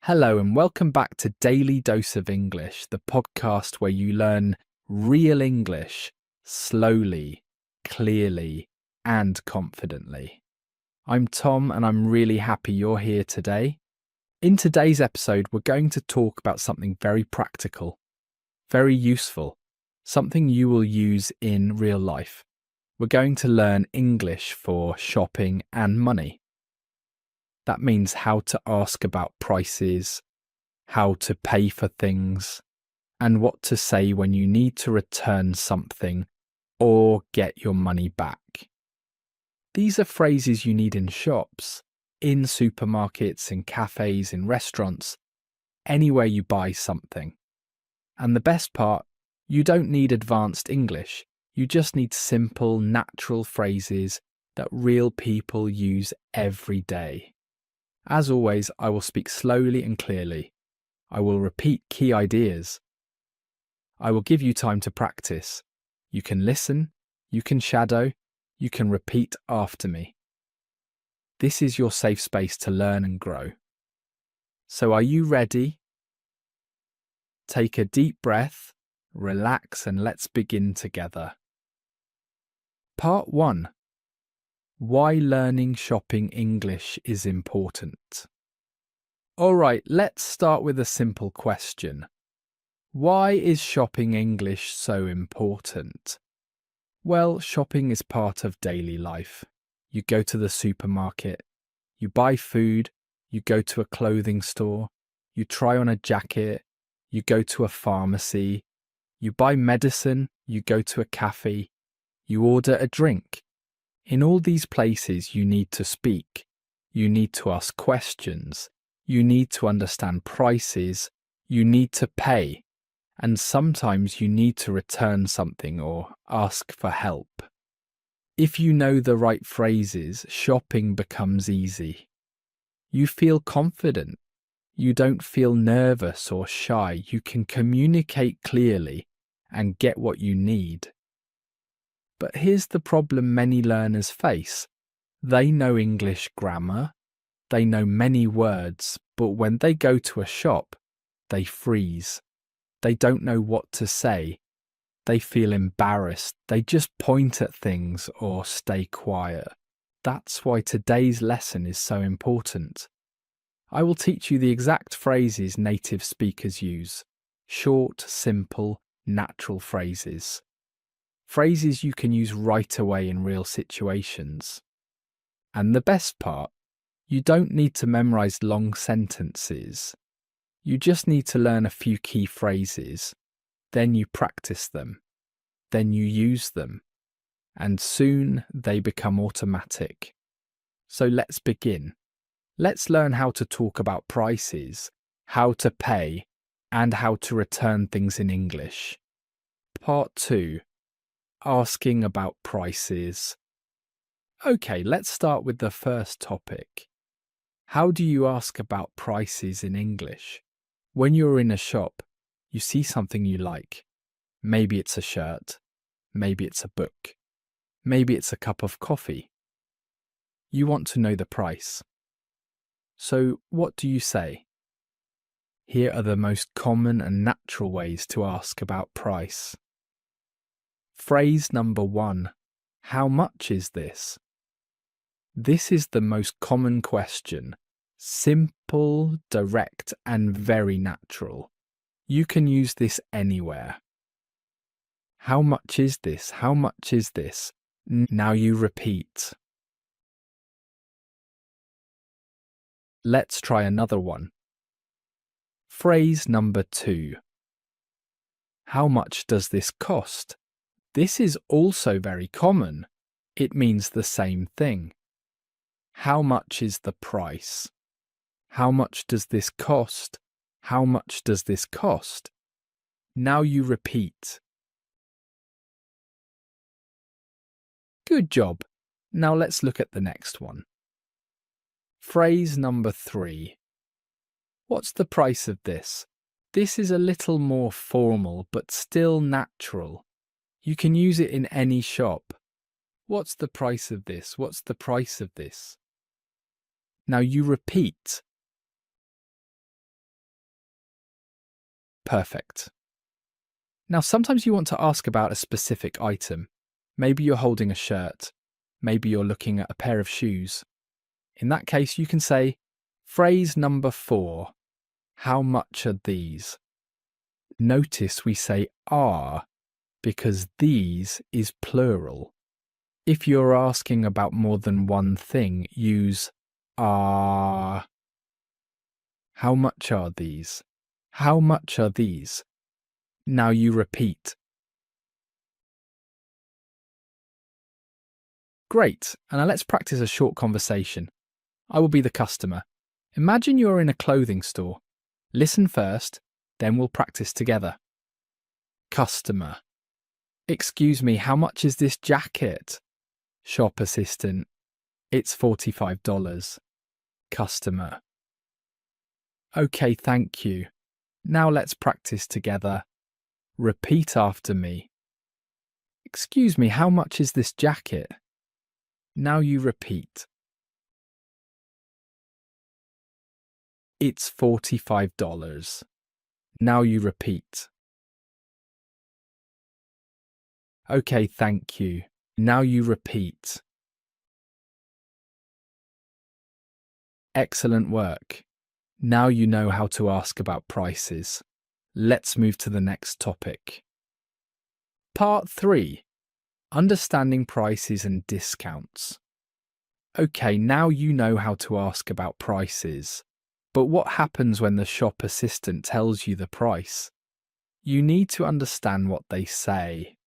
Hello and welcome back to Daily Dose of English, the podcast where you learn real English slowly, clearly, and confidently. I'm Tom and I'm really happy you're here today. In today's episode, we're going to talk about something very practical, very useful, something you will use in real life. We're going to learn English for shopping and money. That means how to ask about prices, how to pay for things, and what to say when you need to return something or get your money back. These are phrases you need in shops, in supermarkets, in cafes, in restaurants, anywhere you buy something. And the best part, you don't need advanced English. You just need simple, natural phrases that real people use every day. As always, I will speak slowly and clearly. I will repeat key ideas. I will give you time to practice. You can listen, you can shadow, you can repeat after me. This is your safe space to learn and grow. So are you ready? Take a deep breath, relax, and let's begin together. Part 1. Why learning shopping English is important. Alright, let's start with a simple question. Why is shopping English so important? Well, shopping is part of daily life. You go to the supermarket, you buy food, you go to a clothing store, you try on a jacket, you go to a pharmacy, you buy medicine, you go to a cafe, you order a drink. In all these places, you need to speak, you need to ask questions, you need to understand prices, you need to pay, and sometimes you need to return something or ask for help. If you know the right phrases, shopping becomes easy. You feel confident. You don't feel nervous or shy. You can communicate clearly and get what you need. But here's the problem many learners face. They know English grammar, they know many words, but when they go to a shop, they freeze. They don't know what to say. They feel embarrassed. They just point at things or stay quiet. That's why today's lesson is so important. I will teach you the exact phrases native speakers use. Short, simple, natural phrases. Phrases you can use right away in real situations. And the best part, you don't need to memorize long sentences. You just need to learn a few key phrases. Then you practice them. Then you use them. And soon they become automatic. So let's begin. Let's learn how to talk about prices, how to pay, and how to return things in English. Part 2. Asking about prices. Okay, let's start with the first topic. How do you ask about prices in English? When you're in a shop, you see something you like. Maybe it's a shirt. Maybe it's a book. Maybe it's a cup of coffee. You want to know the price. So what do you say? Here are the most common and natural ways to ask about price. Phrase number 1. How much is this? This is the most common question. Simple, direct, and very natural. You can use this anywhere. How much is this? How much is this? Now you repeat. Let's try another one. Phrase number 2. How much does this cost? This is also very common. It means the same thing. How much is the price? How much does this cost? How much does this cost? Now you repeat. Good job. Now let's look at the next one. Phrase number 3. What's the price of this? This is a little more formal but still natural. You can use it in any shop. What's the price of this? What's the price of this? Now you repeat. Perfect. Now, sometimes you want to ask about a specific item. Maybe you're holding a shirt. Maybe you're looking at a pair of shoes. In that case, you can say, phrase number 4, how much are these? Notice we say are because these is plural. If you're asking about more than one thing, use are. How much are these? How much are these? Now you repeat. Great, and now let's practice a short conversation. I will be the customer. Imagine you're in a clothing store. Listen first, then we'll practice together. Customer. Excuse me, how much is this jacket? Shop assistant. It's $45. Customer. Okay, thank you. Now let's practice together. Repeat after me. Excuse me, how much is this jacket? Now you repeat. It's $45. Now you repeat. Okay, thank you. Now you repeat. Excellent work. Now you know how to ask about prices. Let's move to the next topic. Part 3. Understanding prices and discounts. Okay, now you know how to ask about prices. But what happens when the shop assistant tells you the price? You need to understand what they say.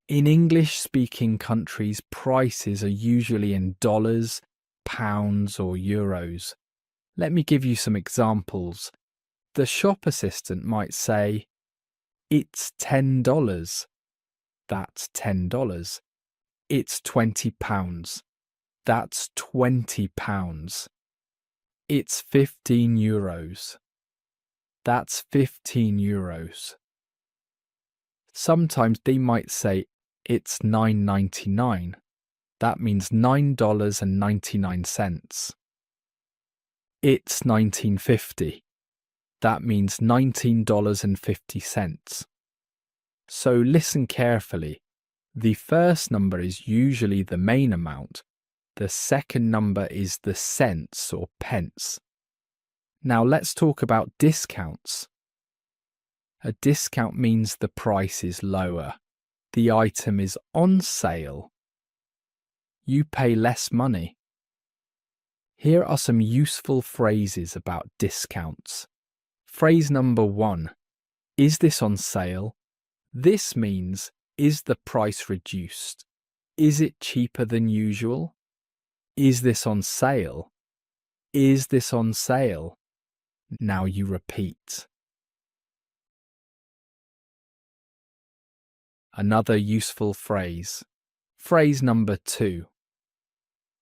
In English-speaking countries, prices are usually in dollars, pounds, or euros. Let me give you some examples. The shop assistant might say, it's $10. That's $10. It's £20. That's £20. It's €15. That's €15. Sometimes they might say, it's $9.99. That means $9.99. It's $19.50. That means $19.50. So listen carefully. The first number is usually the main amount. The second number is the cents or pence. Now let's talk about discounts. A discount means the price is lower. The item is on sale. You pay less money. Here are some useful phrases about discounts. Phrase number 1. Is this on sale? This means, is the price reduced? Is it cheaper than usual? Is this on sale? Is this on sale? Now you repeat. Another useful phrase. Phrase number 2.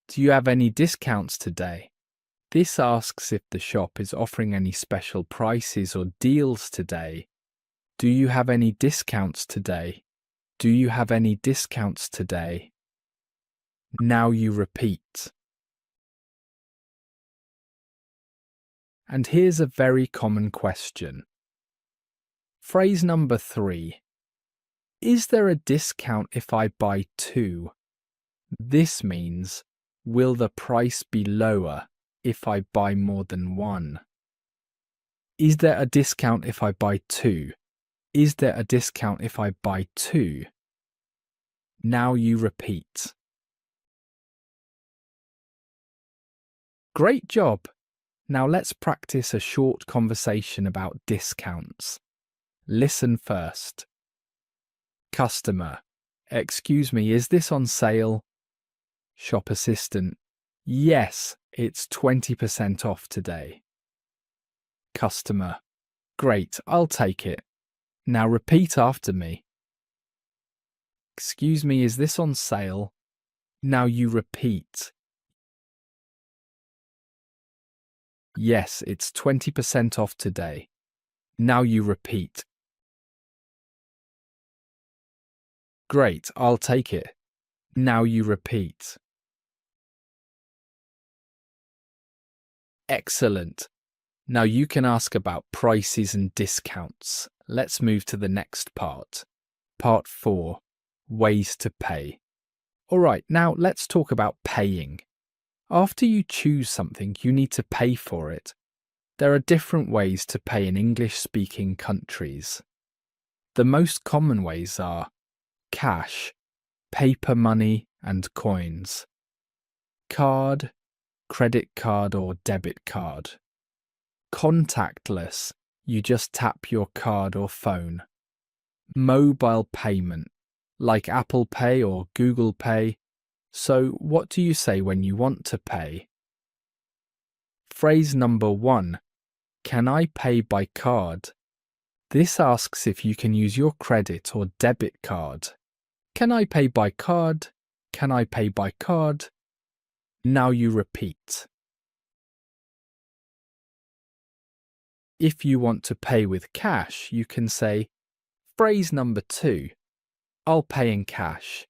Do you have any discounts today? This asks if the shop is offering any special prices or deals today. Do you have any discounts today? Do you have any discounts today? Now you repeat. And here's a very common question. Phrase number 3. Is there a discount if I buy 2? This means, will the price be lower if I buy more than 1? Is there a discount if I buy 2? Is there a discount if I buy 2? Now you repeat. Great job! Now let's practice a short conversation about discounts. Listen first. Customer. Excuse me, is this on sale? Shop assistant. Yes, it's 20% off today. Customer. Great, I'll take it. Now repeat after me. Excuse me, is this on sale? Now you repeat. Yes, it's 20% off today. Now you repeat. Great, I'll take it. Now you repeat. Excellent. Now you can ask about prices and discounts. Let's move to the next part. Part 4, ways to pay. Alright, now let's talk about paying. After you choose something, you need to pay for it. There are different ways to pay in English-speaking countries. The most common ways are cash, paper money and coins, card, credit card or debit card, contactless, you just tap your card or phone, mobile payment, like Apple Pay or Google Pay. So what do you say when you want to pay? Phrase number 1, can I pay by card? This asks if you can use your credit or debit card. Can I pay by card? Can I pay by card? Now you repeat. If you want to pay with cash, you can say, phrase number 2, I'll pay in cash.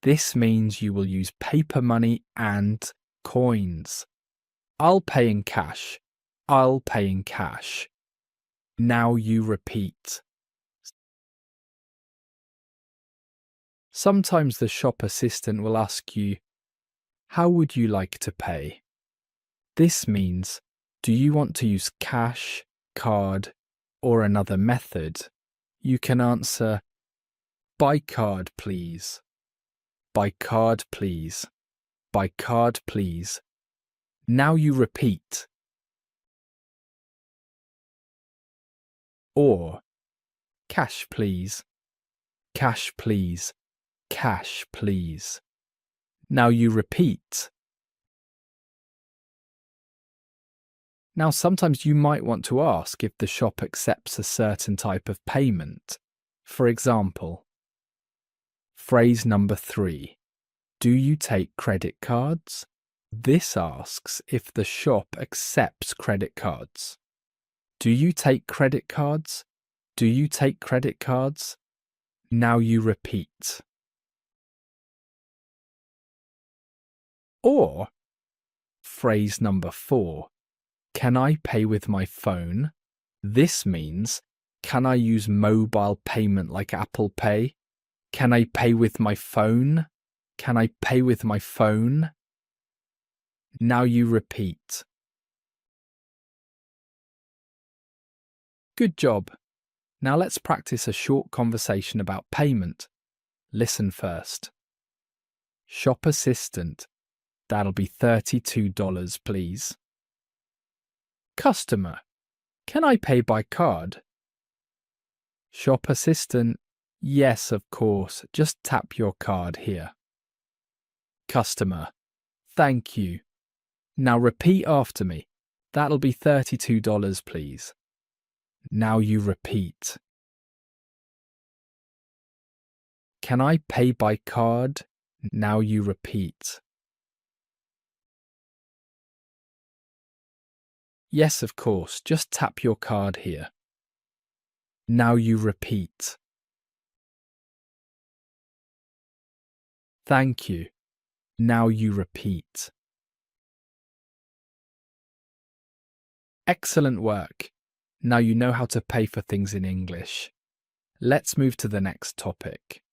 This means you will use paper money and coins. I'll pay in cash. I'll pay in cash. Now you repeat. Sometimes the shop assistant will ask you, how would you like to pay? This means, do you want to use cash, card, or another method? You can answer, by card please. By card please. By card please. Now you repeat. Or, cash please. Cash please. Cash please. Now you repeat. Now sometimes you might want to ask if the shop accepts a certain type of payment. For example, phrase number 3, do you take credit cards? This asks if the shop accepts credit cards. Do you take credit cards? Do you take credit cards? Now you repeat. Or, phrase number 4, can I pay with my phone? This means, can I use mobile payment like Apple Pay? Can I pay with my phone? Can I pay with my phone? Now you repeat. Good job. Now let's practice a short conversation about payment. Listen first. Shop assistant. That'll be $32, please. Customer. Can I pay by card? Shop assistant. Yes, of course. Just tap your card here. Customer. Thank you. Now repeat after me. That'll be $32, please. Now you repeat. Can I pay by card? Now you repeat. Yes, of course. Just tap your card here. Now you repeat. Thank you. Now you repeat. Excellent work. Now you know how to pay for things in English. Let's move to the next topic.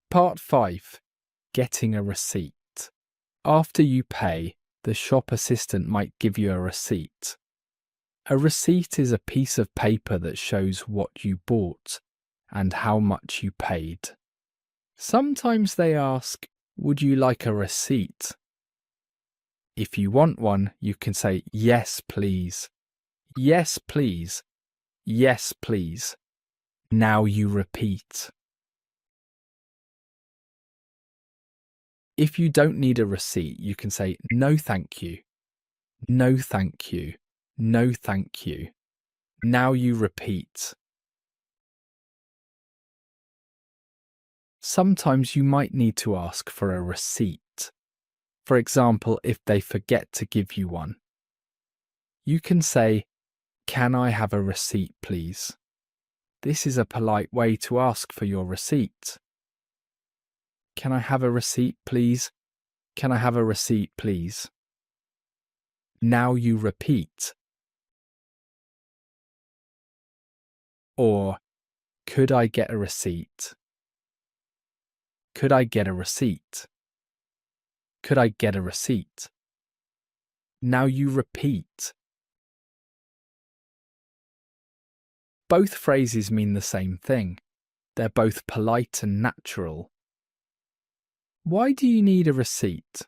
Part 5. Getting a receipt. After you pay, the shop assistant might give you a receipt. A receipt is a piece of paper that shows what you bought and how much you paid. Sometimes they ask, would you like a receipt? If you want one, you can say, yes, please. Yes, please. Yes, please. Now you repeat. If you don't need a receipt, you can say, no, thank you. No, thank you. No, thank you. Now you repeat. Sometimes you might need to ask for a receipt. For example, if they forget to give you one. You can say, can I have a receipt, please? This is a polite way to ask for your receipt. Can I have a receipt, please? Can I have a receipt, please? Now you repeat. Or, could I get a receipt? Could I get a receipt? Could I get a receipt? Now you repeat. Both phrases mean the same thing. They're both polite and natural. Why do you need a receipt?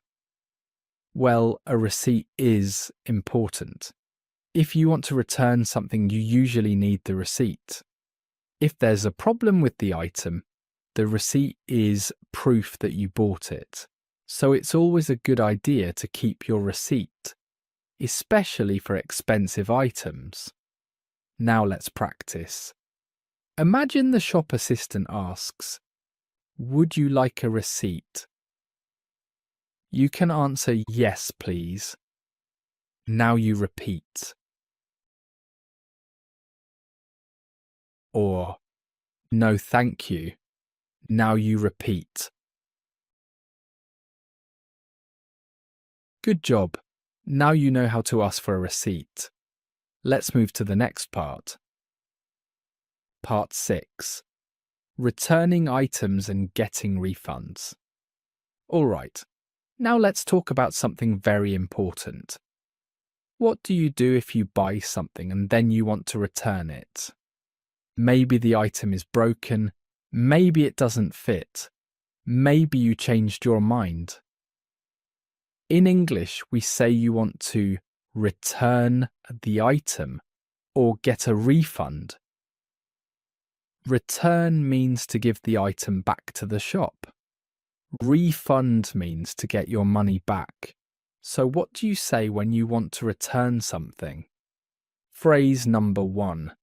Well, a receipt is important. If you want to return something, you usually need the receipt. If there's a problem with the item, the receipt is proof that you bought it. So it's always a good idea to keep your receipt, especially for expensive items. Now let's practice. Imagine the shop assistant asks, "Would you like a receipt?" You can answer yes, please. Now you repeat. Or, no, thank you. Now you repeat. Good job. Now you know how to ask for a receipt. Let's move to the next part. Part 6. Returning items and getting refunds. All right. Now let's talk about something very important. What do you do if you buy something and then you want to return it? Maybe the item is broken, maybe it doesn't fit, maybe you changed your mind. In English, we say you want to return the item or get a refund. Return means to give the item back to the shop. Refund means to get your money back. So what do you say when you want to return something? Phrase number 1.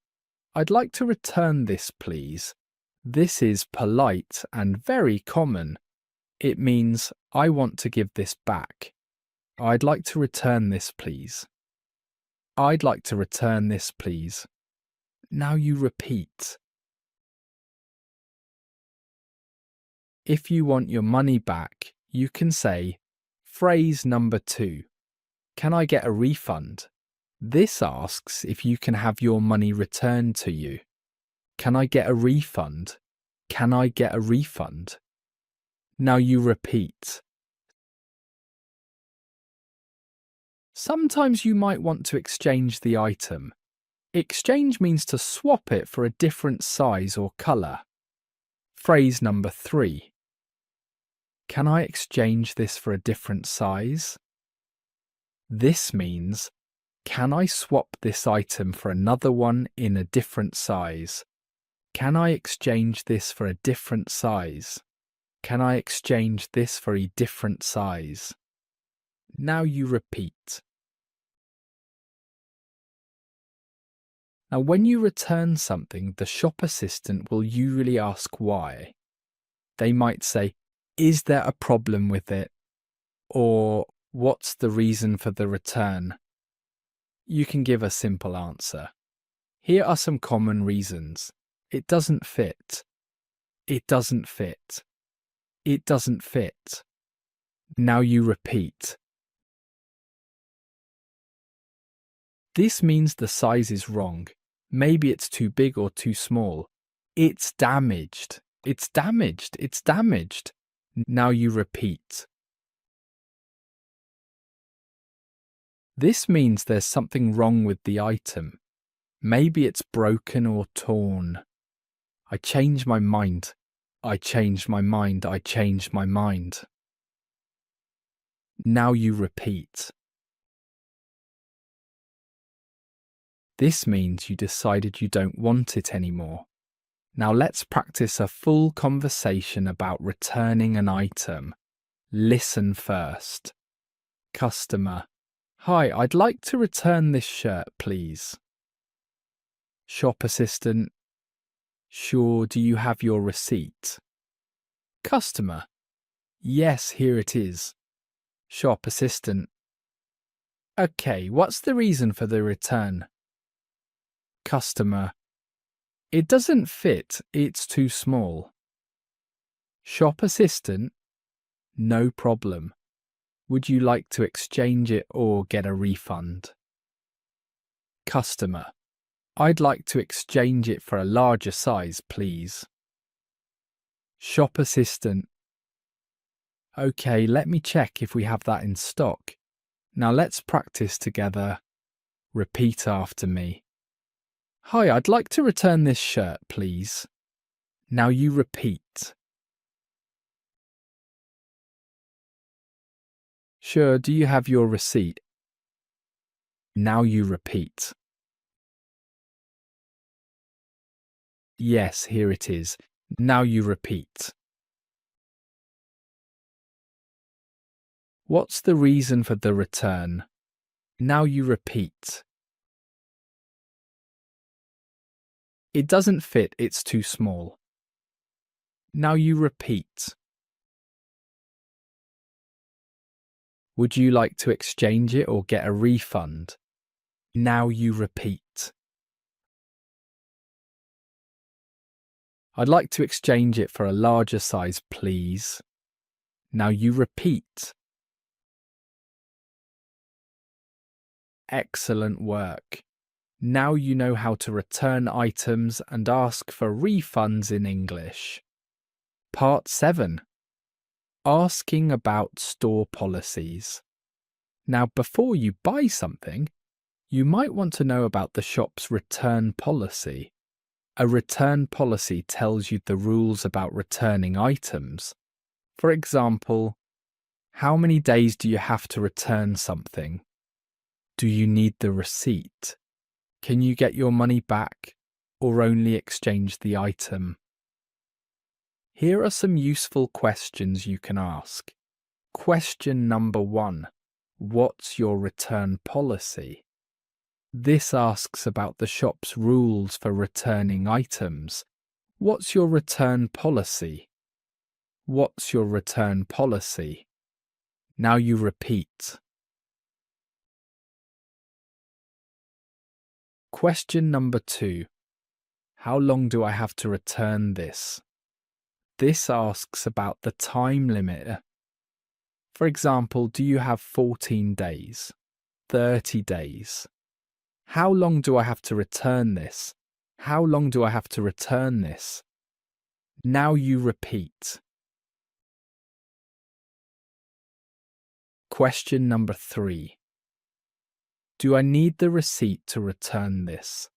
I'd like to return this, please. This is polite and very common. It means I want to give this back. I'd like to return this, please. I'd like to return this, please. Now you repeat. If you want your money back, you can say, phrase number 2. Can I get a refund? This asks if you can have your money returned to you. Can I get a refund? Can I get a refund? Now you repeat. Sometimes you might want to exchange the item. Exchange means to swap it for a different size or colour. Phrase number 3. Can I exchange this for a different size? This means, can I swap this item for another one in a different size? Can I exchange this for a different size? Can I exchange this for a different size? Now you repeat. Now, when you return something, the shop assistant will usually ask why. They might say, is there a problem with it? Or, what's the reason for the return? You can give a simple answer. Here are some common reasons. It doesn't fit. It doesn't fit. It doesn't fit. Now you repeat. This means the size is wrong. Maybe it's too big or too small. It's damaged. It's damaged. It's damaged. Now you repeat. This means there's something wrong with the item. Maybe it's broken or torn. I changed my mind. I changed my mind. I changed my mind. Now you repeat. This means you decided you don't want it anymore. Now let's practice a full conversation about returning an item. Listen first. Customer. Hi, I'd like to return this shirt, please. Shop assistant. Sure, do you have your receipt? Customer. Yes, here it is. Shop assistant. Okay, what's the reason for the return? Customer. It doesn't fit, it's too small. Shop assistant. No problem. Would you like to exchange it or get a refund? Customer: I'd like to exchange it for a larger size, please. Shop assistant: Okay, let me check if we have that in stock. Now let's practice together. Repeat after me. Hi, I'd like to return this shirt, please. Now you repeat. Sure, do you have your receipt? Now you repeat. Yes, here it is. Now you repeat. What's the reason for the return? Now you repeat. It doesn't fit, it's too small. Now you repeat. Would you like to exchange it or get a refund? Now you repeat. I'd like to exchange it for a larger size, please. Now you repeat. Excellent work. Now you know how to return items and ask for refunds in English. Part 7. Asking about store policies. Now, before you buy something, you might want to know about the shop's return policy. A return policy tells you the rules about returning items. For example, how many days do you have to return something? Do you need the receipt? Can you get your money back or only exchange the item? Here are some useful questions you can ask. Question number 1. What's your return policy? This asks about the shop's rules for returning items. What's your return policy? What's your return policy? Now you repeat. Question number 2. How long do I have to return this? This asks about the time limit. For example, do you have 14 days? 30 days? How long do I have to return this? How long do I have to return this? Now you repeat. Question number 3. Do I need the receipt to return this?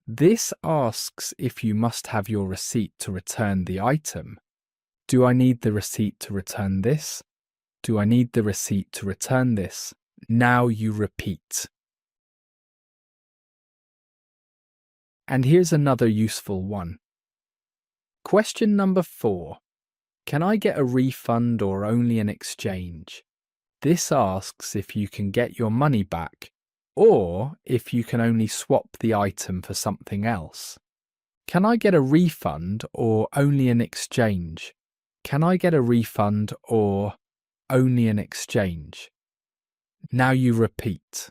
This asks if you must have your receipt to return the item. Do I need the receipt to return this? Do I need the receipt to return this? Now you repeat. And here's another useful one. Question number 4. Can I get a refund or only an exchange? This asks if you can get your money back or if you can only swap the item for something else. Can I get a refund or only an exchange? Can I get a refund or only an exchange? Now you repeat.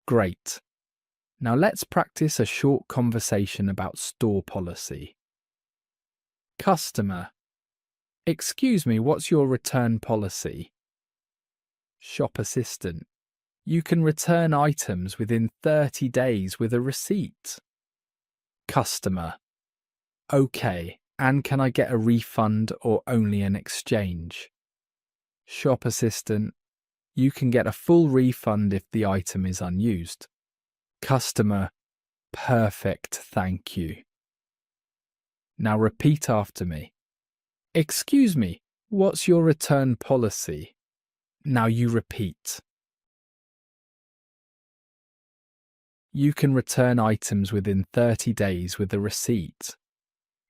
Great. Now let's practice a short conversation about store policy. Customer: Excuse me, what's your return policy? Shop assistant: You can return items within 30 days with a receipt. Customer: Okay, and can I get a refund or only an exchange? Shop assistant: You can get a full refund if the item is unused. Customer: Perfect, thank you. Now repeat after me. Excuse me, what's your return policy? Now you repeat. You can return items within 30 days with a receipt.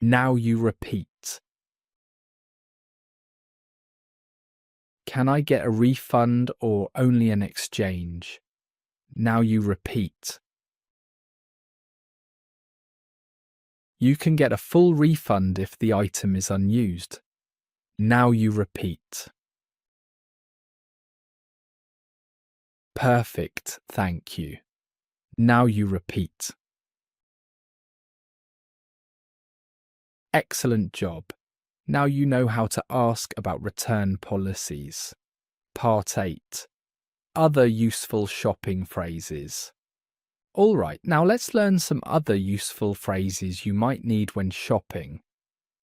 Now you repeat. Can I get a refund or only an exchange? Now you repeat. You can get a full refund if the item is unused. Now you repeat. Perfect, thank you. Now you repeat. Excellent job. Now you know how to ask about return policies. Part 8. Other useful shopping phrases. Alright, now let's learn some other useful phrases you might need when shopping.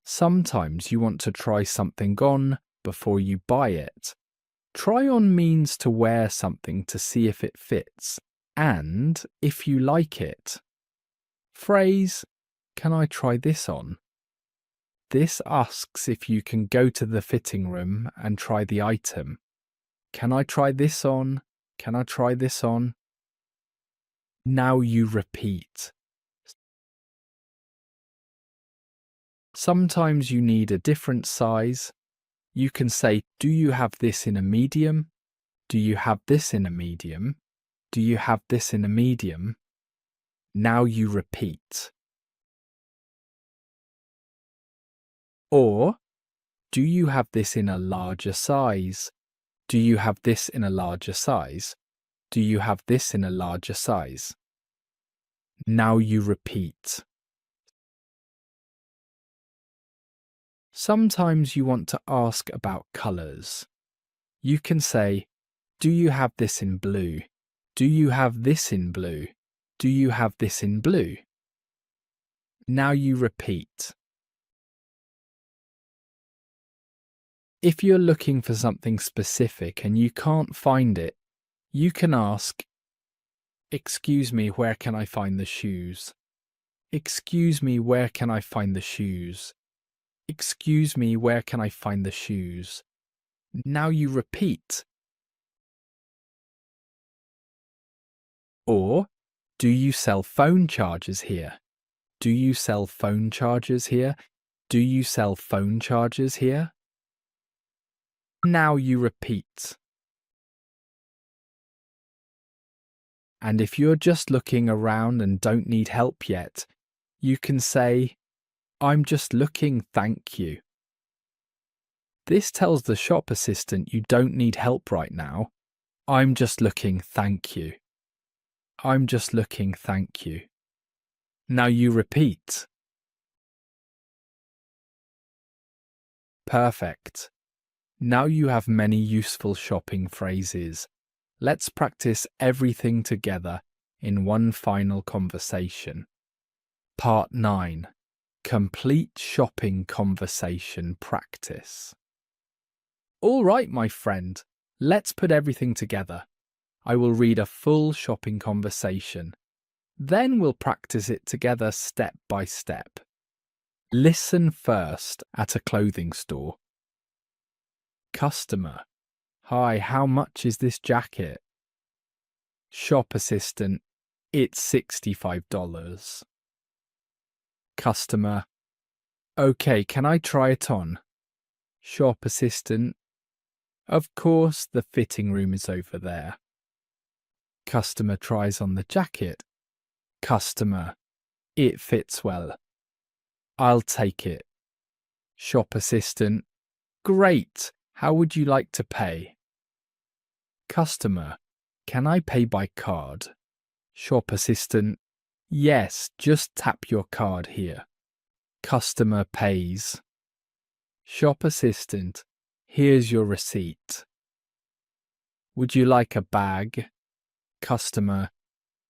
Sometimes you want to try something on before you buy it. Try on means to wear something to see if it fits and if you like it. Phrase, can I try this on? This asks if you can go to the fitting room and try the item. Can I try this on? Can I try this on? Now you repeat. Sometimes you need a different size. You can say, do you have this in a medium? Do you have this in a medium? Do you have this in a medium? Now you repeat. Or, do you have this in a larger size? Do you have this in a larger size? Do you have this in a larger size? Now you repeat. Sometimes you want to ask about colours. You can say, do you have this in blue? Do you have this in blue? Do you have this in blue? Now you repeat. If you're looking for something specific and you can't find it, you can ask, excuse me, where can I find the shoes? Excuse me, where can I find the shoes? Excuse me, where can I find the shoes? Now you repeat. Or, do you sell phone chargers here? Do you sell phone chargers here? Do you sell phone chargers here? Now you repeat. And if you're just looking around and don't need help yet, you can say, I'm just looking, thank you. This tells the shop assistant you don't need help right now. I'm just looking, thank you. I'm just looking, thank you. Now you repeat. Perfect. Now you have many useful shopping phrases. Let's practice everything together in one final conversation. Part 9. Complete shopping conversation practice. All right, my friend, let's put everything together. I will read a full shopping conversation. Then we'll practice it together step by step. Listen first at a clothing store. Customer. Hi, how much is this jacket? Shop assistant. It's $65. Customer. Okay, can I try it on? Shop assistant. Of course, the fitting room is over there. Customer tries on the jacket. Customer. It fits well. I'll take it. Shop assistant. Great. How would you like to pay? Customer. Can I pay by card? Shop assistant. Yes, just tap your card here. Customer pays. Shop assistant. Here's your receipt. Would you like a bag? Customer.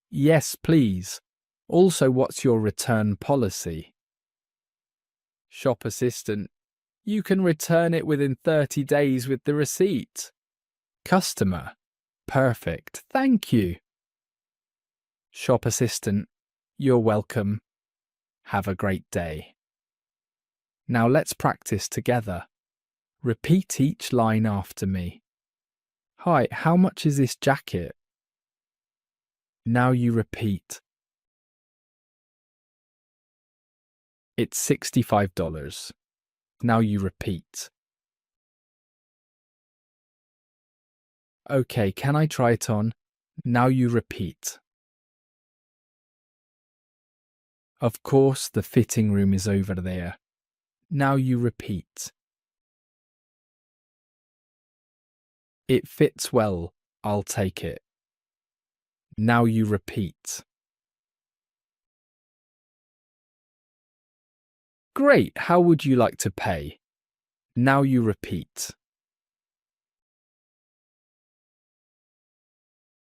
Yes, please. Also, what's your return policy? Shop assistant. You can return it within 30 days with the receipt. Customer. Perfect, thank you. Shop assistant. You're welcome. Have a great day. Now let's practice together. Repeat each line after me. Hi, how much is this jacket? Now you repeat. It's $65. Now you repeat. Okay, can I try it on? Now you repeat. Of course, the fitting room is over there. Now you repeat. It fits well. I'll take it. Now you repeat. Great. How would you like to pay? Now you repeat.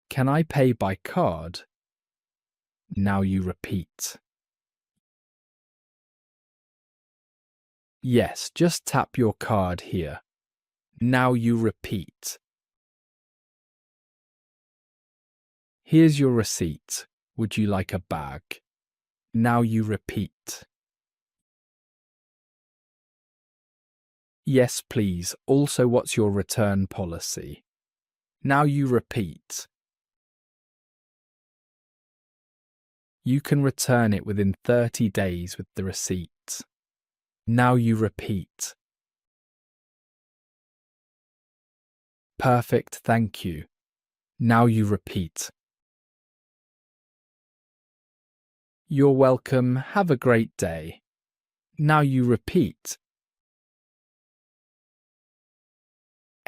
Can I pay by card? Now you repeat. Yes, just tap your card here. Now you repeat. Here's your receipt. Would you like a bag? Now you repeat. Yes, please. Also, what's your return policy? Now you repeat. You can return it within 30 days with the receipt. Now you repeat. Perfect, thank you. Now you repeat. You're welcome. Have a great day. Now you repeat.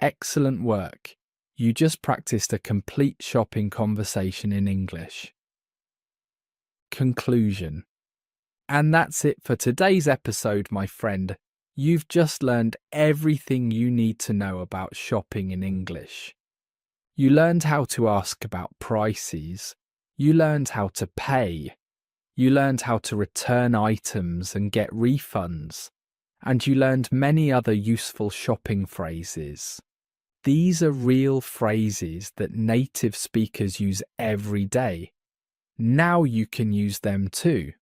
Excellent work. You just practiced a complete shopping conversation in English. Conclusion. And that's it for today's episode, my friend. You've just learned everything you need to know about shopping in English. You learned how to ask about prices. You learned how to pay. You learned how to return items and get refunds. And you learned many other useful shopping phrases. These are real phrases that native speakers use every day. Now you can use them too.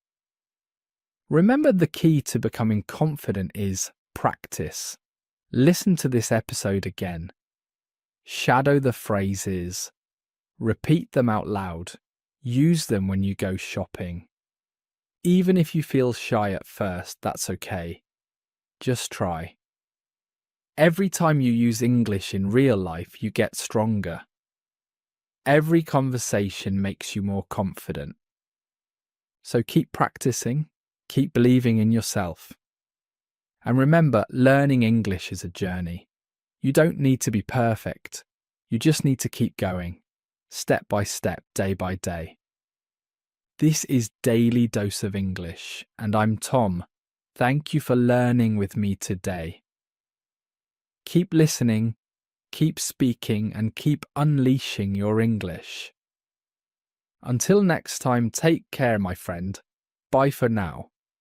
Remember, the key to becoming confident is practice. Listen to this episode again. Shadow the phrases. Repeat them out loud. Use them when you go shopping. Even if you feel shy at first, that's okay. Just try. Every time you use English in real life, you get stronger. Every conversation makes you more confident. So keep practicing. Keep believing in yourself. And remember, learning English is a journey. You don't need to be perfect. You just need to keep going, step by step, day by day. This is Daily Dose of English, and I'm Tom. Thank you for learning with me today. Keep listening, keep speaking, and keep unleashing your English. Until next time, take care, my friend. Bye for now.